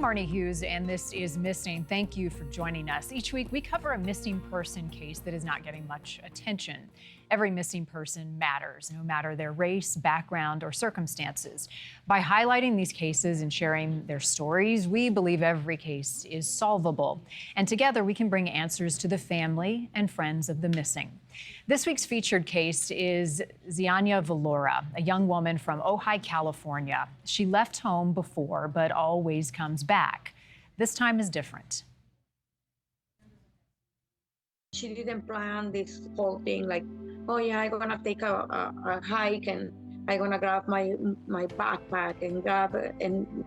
I'm Marni Hughes, and this is Missing. Thank you for joining us. Each week, we cover a missing person case that is not getting much attention. Every missing person matters, no matter their race, background, or circumstances. By highlighting these cases and sharing their stories, we believe every case is solvable. And together, we can bring answers to the family and friends of the missing. This week's featured case is Zyanya Valora, a young woman from Ojai, California. She left home before, but always comes back. This time is different. She didn't plan this whole thing like, oh yeah, I'm gonna take a hike and I'm gonna grab my backpack and grab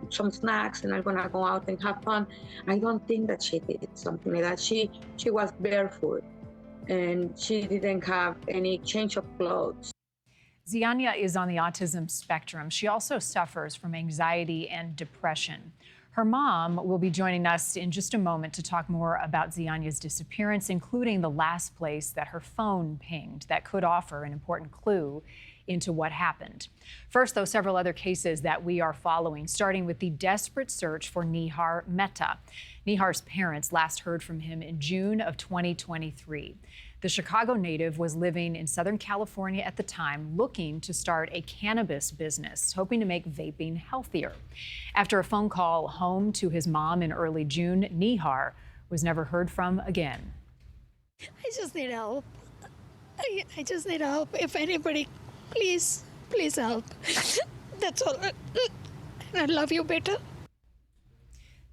some snacks and I'm gonna go out and have fun. I don't think that she did something like that. She was barefoot and she didn't have any change of clothes. Zyanya is on the autism spectrum. She also suffers from anxiety and depression. Her mom will be joining us in just a moment to talk more about Zyanya's disappearance, including the last place that her phone pinged that could offer an important clue into what happened. First, though, several other cases that we are following, starting with the desperate search for Nihar Mehta. Nihar's parents last heard from him in June of 2023. The Chicago native was living in Southern California at the time, looking to start a cannabis business, hoping to make vaping healthier. After a phone call home to his mom in early June, Nihar was never heard from again. I just need help. I just need help. If anybody, please help. That's all. I love you better.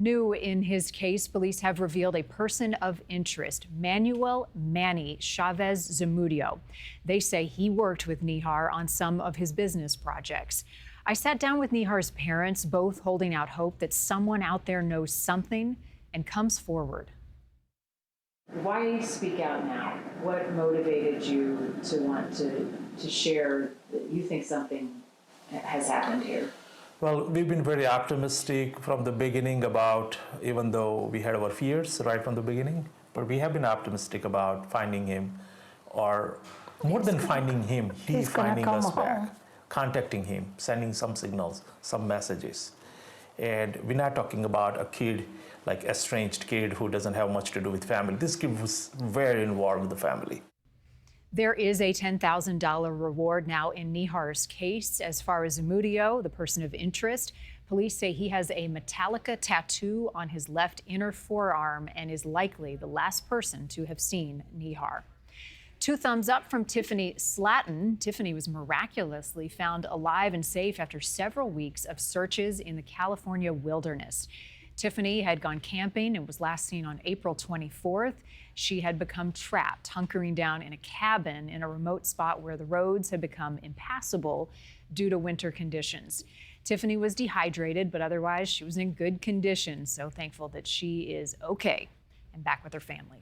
New in his case, police have revealed a person of interest, Manuel Manny Chavez Zamudio. They say he worked with Nihar on some of his business projects. I sat down with Nihar's parents, both holding out hope that someone out there knows something and comes forward. Why speak out now? What motivated you to want to share that you think something has happened here? Well, we've been very optimistic from the beginning about, even though we had our fears right from the beginning, but we have been optimistic about finding him, or more than finding him, he's finding us back, contacting him, sending some signals, some messages. And we're not talking about a kid, like estranged kid who doesn't have much to do with family. This kid was very involved with the family. There is a $10,000 reward now in Nihar's case. As far as Zamudio, the person of interest, police say he has a Metallica tattoo on his left inner forearm and is likely the last person to have seen Nihar. 2 thumbs up from Tiffany Slatton. Tiffany was miraculously found alive and safe after several weeks of searches in the California wilderness. Tiffany had gone camping and was last seen on April 24th. She had become trapped, hunkering down in a cabin in a remote spot where the roads had become impassable due to winter conditions. Tiffany was dehydrated, but otherwise she was in good condition, so thankful that she is okay and back with her family.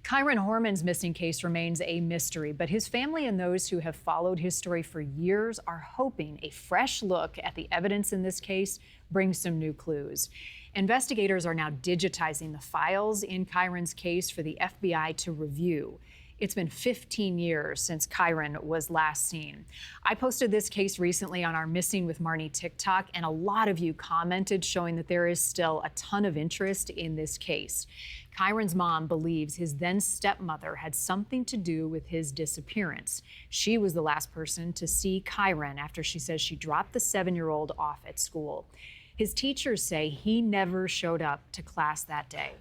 Kyron Horman's missing case remains a mystery, but his family and those who have followed his story for years are hoping a fresh look at the evidence in this case brings some new clues. Investigators are now digitizing the files in Kyron's case for the FBI to review. It's been 15 years since Kyron was last seen. I posted this case recently on our Missing with Marni TikTok, and a lot of you commented showing that there is still a ton of interest in this case. Kyron's mom believes his then stepmother had something to do with his disappearance. She was the last person to see Kyron after she says she dropped the 7-year-old off at school. His teachers say he never showed up to class that day.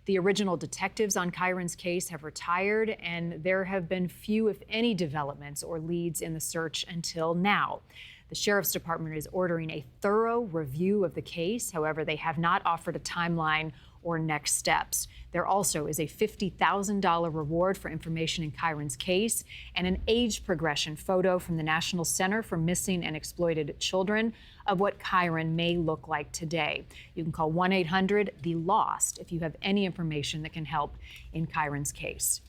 The original detectives on Kyron's case have retired, and there have been few, if any, developments or leads in the search until now. The Sheriff's Department is ordering a thorough review of the case. However, they have not offered a timeline or next steps. There also is a $50,000 reward for information in Kyron's case and an age progression photo from the National Center for Missing and Exploited Children of what Kyron may look like today. You can call 1-800-THE-LOST if you have any information that can help in Kyron's case.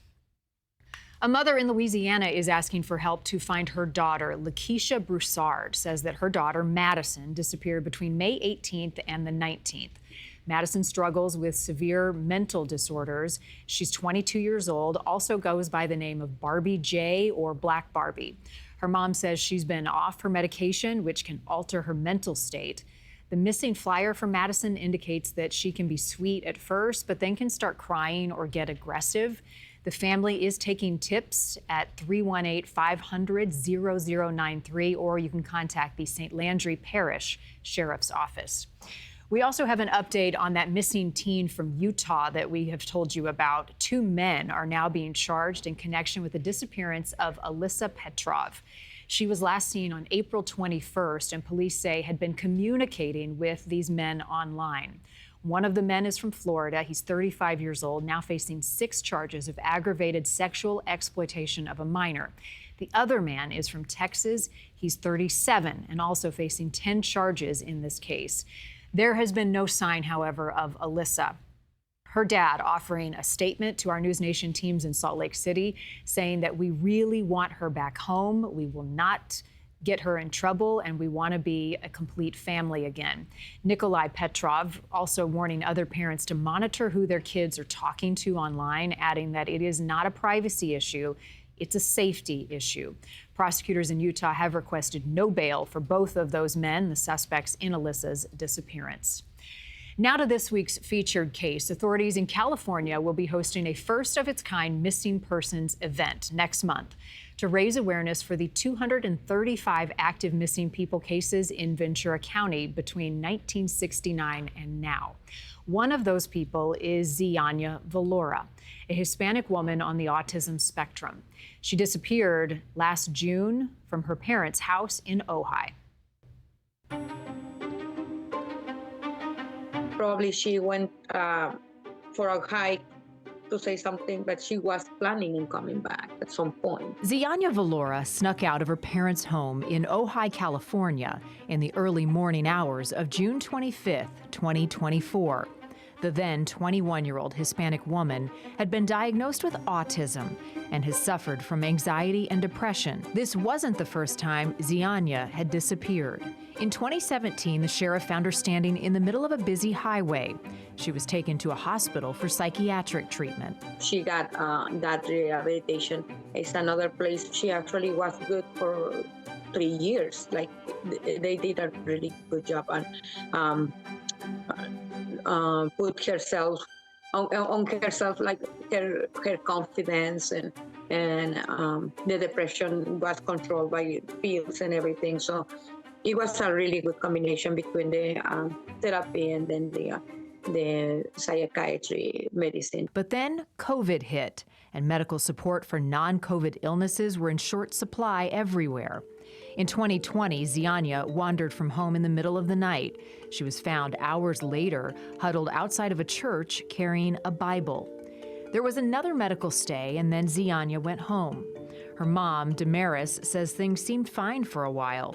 A mother in Louisiana is asking for help to find her daughter. Lakeisha Broussard says that her daughter, Madison, disappeared between May 18th and the 19th. Madison struggles with severe mental disorders. She's 22 years old, also goes by the name of Barbie J or Black Barbie. Her mom says she's been off her medication, which can alter her mental state. The missing flyer from Madison indicates that she can be sweet at first, but then can start crying or get aggressive. The family is taking tips at 318-500-0093, or you can contact the St. Landry Parish Sheriff's Office. We also have an update on that missing teen from Utah that we have told you about. 2 men are now being charged in connection with the disappearance of Alyssa Petrov. She was last seen on April 21st, and police say had been communicating with these men online. One of the men is from Florida. He's 35 years old, now facing 6 charges of aggravated sexual exploitation of a minor. The other man is from Texas. He's 37 and also facing 10 charges in this case. There has been no sign, however, of Alyssa. Her dad offering a statement to our NewsNation teams in Salt Lake City, saying that we really want her back home. We will not get her in trouble, and we want to be a complete family again. Nikolai Petrov also warning other parents to monitor who their kids are talking to online, adding that it is not a privacy issue, it's a safety issue. Prosecutors in Utah have requested no bail for both of those men, the suspects in Alyssa's disappearance. Now to this week's featured case. Authorities in California will be hosting a first-of-its-kind missing persons event next month to raise awareness for the 235 active missing people cases in Ventura County between 1969 and now. One of those people is Zyanya Valora, a Hispanic woman on the autism spectrum. She disappeared last June from her parents' house in Ojai. Probably she went for a hike to say something, but she was planning on coming back at some point. Zyanya Valora snuck out of her parents' home in Ojai, California in the early morning hours of June 25th, 2024. The then 21-year-old Hispanic woman had been diagnosed with autism and has suffered from anxiety and depression. This wasn't the first time Zyanya had disappeared. In 2017, the sheriff found her standing in the middle of a busy highway. She was taken to a hospital for psychiatric treatment. She got that rehabilitation. It's another place. She actually was good for 3 years. Like, they did a really good job on put herself on herself, like her confidence, and the depression was controlled by pills and everything. So it was a really good combination between the therapy and then the psychiatry medicine. But then COVID hit, and medical support for non-COVID illnesses were in short supply everywhere. In 2020, Zyanya wandered from home in the middle of the night. She was found hours later, huddled outside of a church carrying a Bible. There was another medical stay, and then Zyanya went home. Her mom, Damaris, says things seemed fine for a while.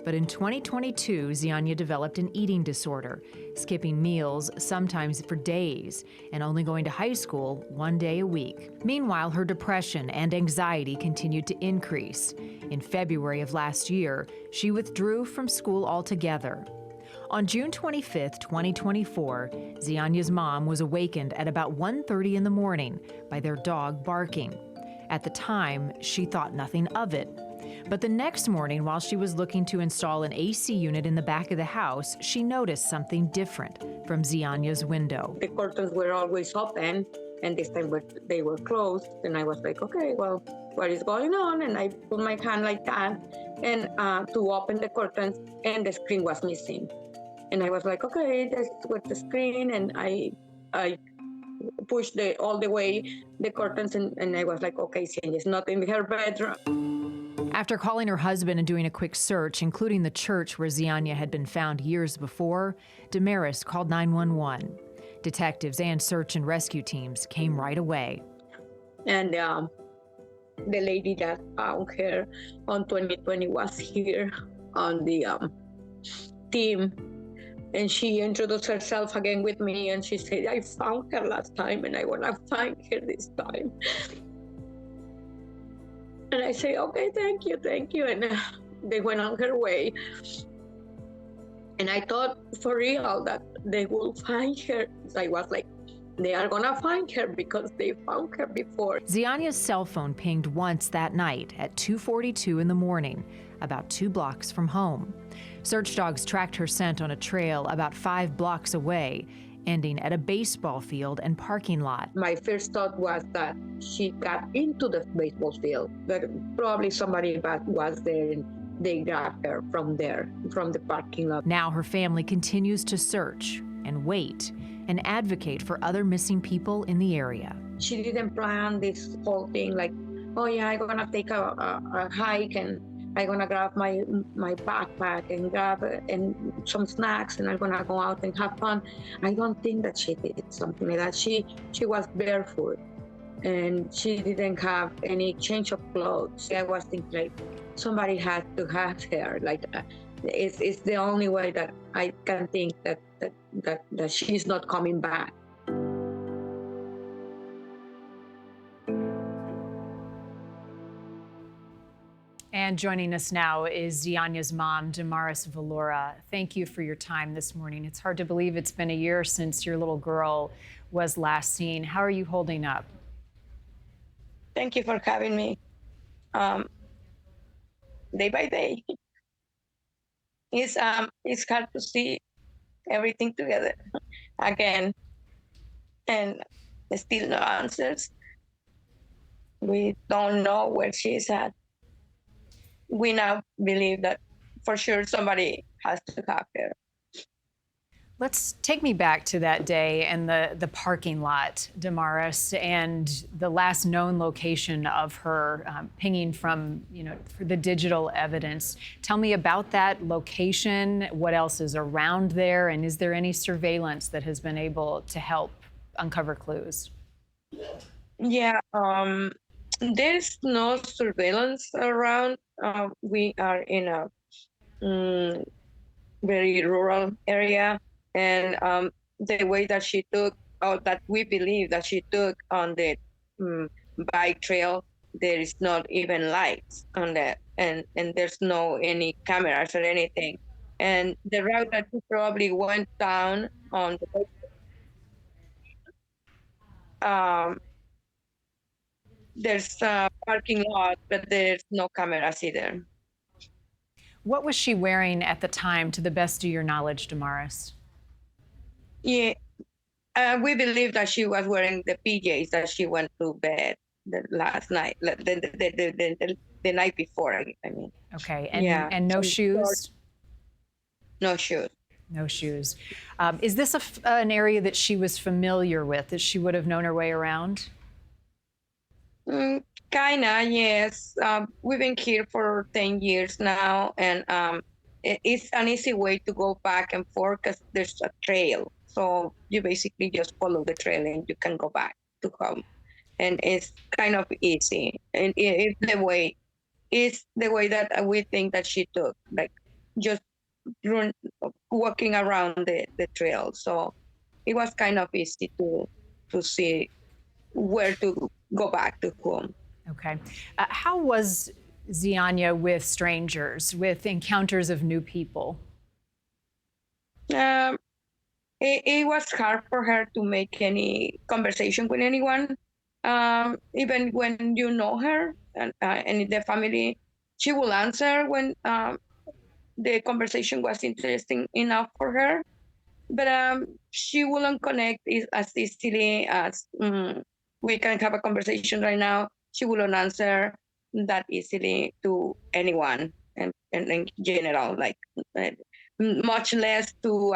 But in 2022, Zyanya developed an eating disorder, skipping meals sometimes for days, and only going to high school 1 day a week. Meanwhile, her depression and anxiety continued to increase. In February of last year, she withdrew from school altogether. On June 25, 2024, Zyanya's mom was awakened at about 1:30 in the morning by their dog barking. At the time, she thought nothing of it. But the next morning, while she was looking to install an AC unit in the back of the house, she noticed something different from Zyanya's window. The curtains were always open, and this time they were closed. And I was like, okay, well, what is going on? And I put my hand like that, and to open the curtains, and the screen was missing. And I was like, okay, that's with the screen. And I pushed all the way the curtains, and I was like, okay, Zyanya's not in her bedroom. After calling her husband and doing a quick search, including the church where Zyanya had been found years before, Damaris called 911. Detectives and search and rescue teams came right away. And the lady that found her on 2020 was here on the team. And she introduced herself again with me, and she said, I found her last time, and I want to find her this time. And I say, okay, thank you. And they went on her way. And I thought for real that they will find her. I was like, they are gonna find her because they found her before. Zyanya's cell phone pinged once that night at 2:42 in the morning, about 2 blocks from home. Search dogs tracked her scent on a trail about 5 blocks away, ending at a baseball field and parking lot. My first thought was that she got into the baseball field, but probably somebody was there and they grabbed her from there, from the parking lot. Now her family continues to search and wait and advocate for other missing people in the area. She didn't plan this whole thing like, oh yeah, I'm gonna take a hike and I'm gonna grab my backpack and grab and some snacks and I'm gonna go out and have fun. I don't think that she did something like that. She was barefoot and she didn't have any change of clothes. I was thinking like somebody had to have her. Like it's the only way that I can think that she's not coming back. And joining us now is Zyanya's mom, Damaris Valora. Thank you for your time this morning. It's hard to believe it's been a year since your little girl was last seen. How are you holding up? Thank you for having me. Day by day, it's hard to see everything together again, and still no answers. We don't know where she's at. We now believe that for sure somebody has to have her. Let's take me back to that day and the parking lot, Damaris, and the last known location of her, pinging from, for the digital evidence. Tell me about that location. What else is around there, and is there any surveillance that has been able to help uncover clues? Yeah, there's no surveillance around. We are in a very rural area. And the way that she took, or that we believe that she took on the bike trail, there is not even lights on that, and there's no any cameras or anything. And the route that she probably went down on the there's a parking lot, but there's no cameras either. What was she wearing at the time, to the best of your knowledge, Damaris? Yeah, we believe that she was wearing the PJs that she went to bed the last night, the night before. I mean. Okay, and no shoes. No shoes. No shoes. Is this an area that she was familiar with, that she would have known her way around? Kinda, yes. We've been here for 10 years now, and it's an easy way to go back and forth because there's a trail. So you basically just follow the trail and you can go back to home. And it's kind of easy. And it's the way that we think that she took, like just walking around the trail. So it was kind of easy to see where to go back to home. Okay. How was Zyanya with strangers, with encounters of new people? It was hard for her to make any conversation with anyone. Even when you know her and the family, she will answer when the conversation was interesting enough for her. But she wouldn't connect as easily as we can have a conversation right now. She wouldn't answer that easily to anyone, and in general, like much less to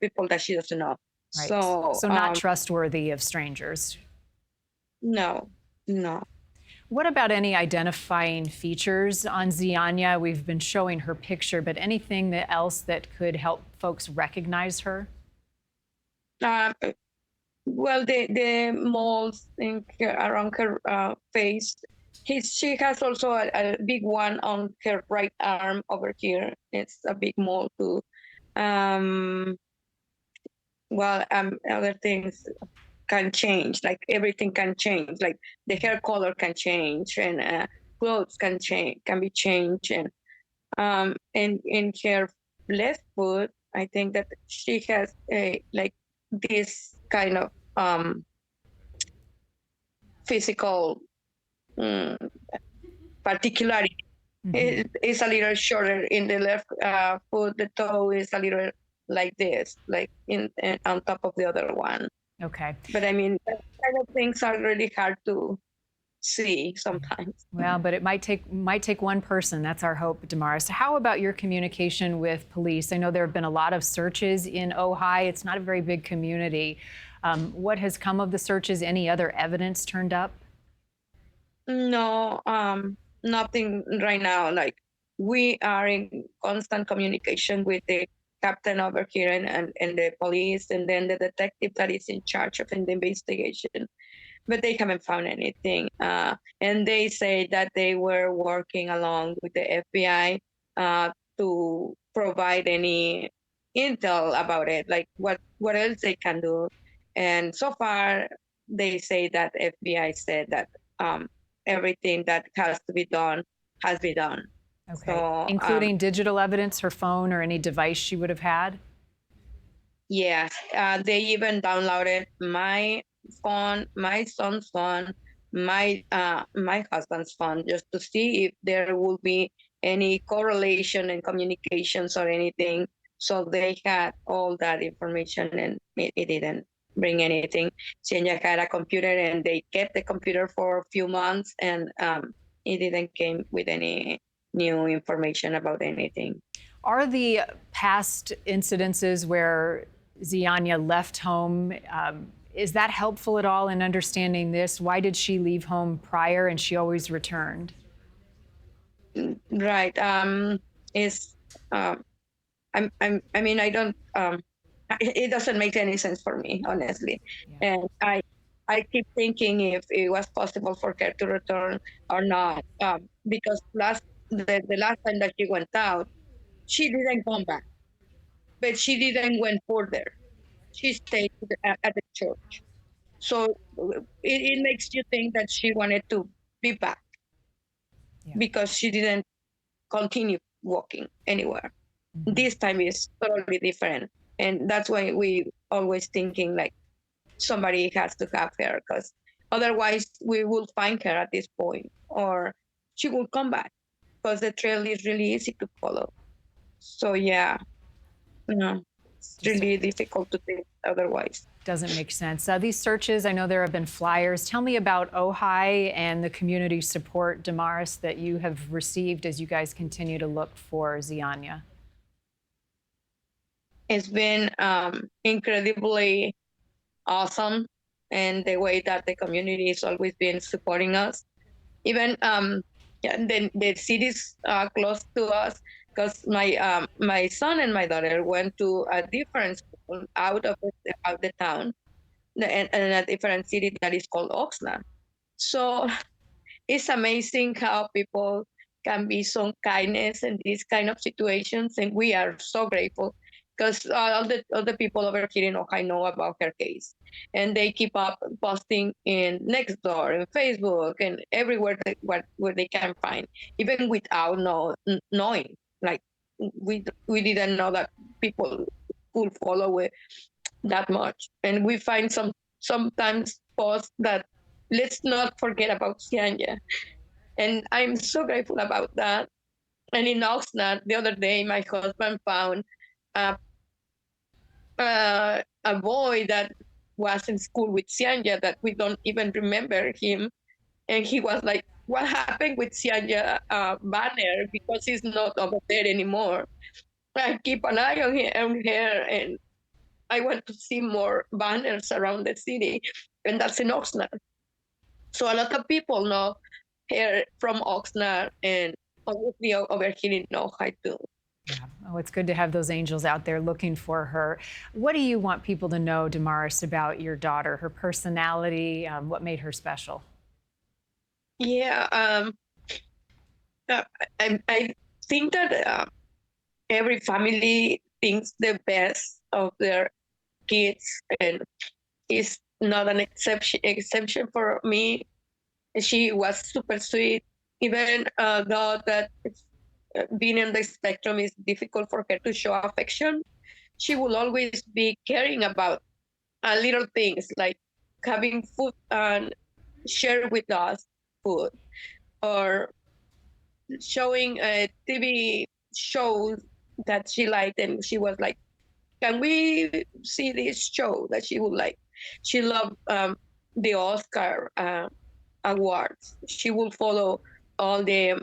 people that she doesn't know. Right. So not trustworthy of strangers. No. What about any identifying features on Zyanya? We've been showing her picture, but anything else that could help folks recognize her? Well, the moles around her face. She has also a big one on her right arm over here. It's a big mole too. Other things can change, like everything can change, like the hair color can change, and clothes can be changed, and in her left foot, I think that she has like this kind of physical particularity It's a little shorter in the left foot. The toe is a little like this, like on top of the other one. Okay. But I mean, that kind of things are really hard to see sometimes. Well, but it might take one person. That's our hope, Damaris. How about your communication with police? I know there have been a lot of searches in Ojai. It's not a very big community. What has come of the searches? Any other evidence turned up? No, nothing right now. Like, we are in constant communication with the captain over here and the police, and then the detective that is in charge of the investigation. But they haven't found anything. And they say that they were working along with the FBI to provide any intel about it, like what else they can do. And so far, they say that FBI said that everything that has to be done has been done. Okay. So, including digital evidence, her phone, or any device she would have had? yes, they even downloaded my phone, my son's phone, my husband's phone, just to see if there will be any correlation and communications or anything. So they had all that information, and it didn't bring anything. Zyanya had a computer, and they kept the computer for a few months, and it didn't came with any new information about anything. Are the past incidences where Zyanya left home, is that helpful at all in understanding this? Why did she leave home prior and she always returned? Right. Is I mean, I don't. It doesn't make any sense for me, honestly. Yeah. And I keep thinking if it was possible for her to return or not, because the last time that she went out, she didn't come back, but she didn't went further. She stayed at the church. So it makes you think that she wanted to be back because she didn't continue walking anywhere. This time is totally different. And that's why we always thinking like somebody has to have her, because otherwise we will find her at this point, or she will come back because the trail is really easy to follow. So yeah, it's really difficult to think otherwise. Doesn't make sense. These searches, I know there have been flyers. Tell me about Ojai and the community support, Damaris, that you have received as you guys continue to look for Zyanya. It's been incredibly awesome, and the way that the community has always been supporting us. Even the cities close to us, because my son and my daughter went to a different school out of the town, and a different city that is called Oxnard. So it's amazing how people can be so kindness in these kind of situations, and we are so grateful because all the people over here in Ojai know about her case, and they keep up posting in Nextdoor and Facebook and everywhere where they can find, even without knowing. Like we didn't know that people could follow it that much, and we find sometimes posts that let's not forget about Zyanya. And I'm so grateful about that. And in Oxnard, the other day, my husband found a boy that was in school with Zyanya that we don't even remember him. And he was like, what happened with Zyanya banner? Because he's not over there anymore. I keep an eye on her, and I want to see more banners around the city. And that's in Oxnard. So a lot of people know her from Oxnard, and obviously over here in Ojai too. Yeah. Oh, it's good to have those angels out there looking for her. What do you want people to know, Damaris, about your daughter, her personality, what made her special? Yeah, I think that every family thinks the best of their kids, and it's not an exception for me. She was super sweet, even though that being in the spectrum is difficult for her to show affection. She will always be caring about little things like having food and share with us food, or showing a TV show that she liked, and she was like, "Can we see this show that she would like?" She loved the Oscar awards. She will follow all the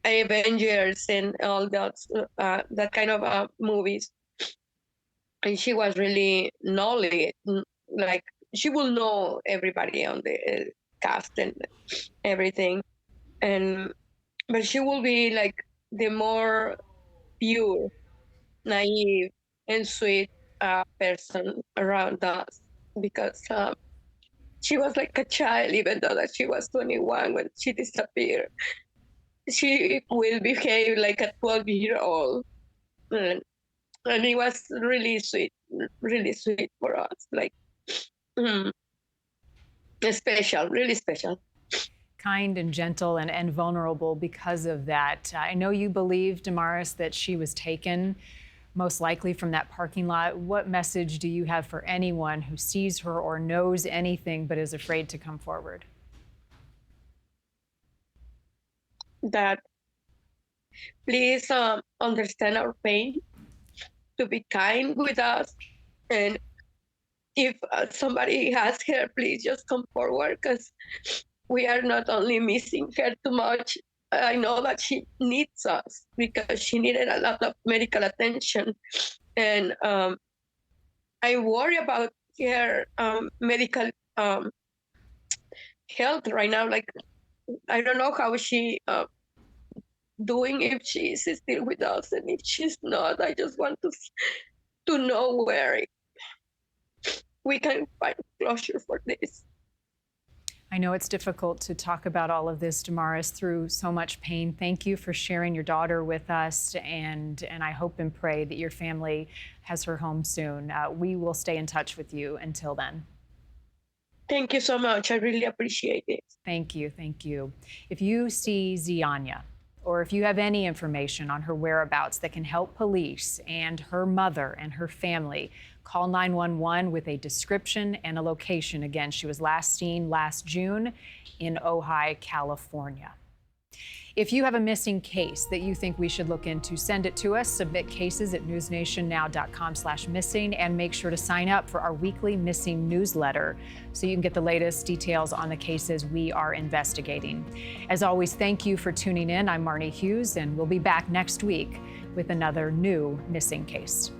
Avengers and all that kind of movies, and she was really knowledge, like she will know everybody on the cast and everything, and but she will be like the more pure, naive, and sweet person around us, because she was like a child, even though that she was 21 when she disappeared. She will behave like a 12-year-old, and it was really sweet for us. Like, mm, special, really special. Kind and gentle and vulnerable because of that. I know you believe, Damaris, that she was taken most likely from that parking lot. What message do you have for anyone who sees her or knows anything but is afraid to come forward? That please understand our pain, to be kind with us, and if somebody has her, please just come forward, because we are not only missing her too much. I know that she needs us because she needed a lot of medical attention, and I worry about her medical health right now. Like, I don't know how she doing, if she's still with us, and if she's not, I just want to know where we can find closure for this. I know it's difficult to talk about all of this, Damaris, through so much pain. Thank you for sharing your daughter with us, and I hope and pray that your family has her home soon. We will stay in touch with you until then. Thank you so much. I really appreciate it. Thank you, thank you. If you see Zyanya, or if you have any information on her whereabouts that can help police and her mother and her family, call 911 with a description and a location. Again, she was last seen last June in Ojai, California. If you have a missing case that you think we should look into, send it to us. Submit cases at newsnationnow.com/missing, and make sure to sign up for our weekly missing newsletter so you can get the latest details on the cases we are investigating. As always, thank you for tuning in. I'm Marni Hughes, and we'll be back next week with another new missing case.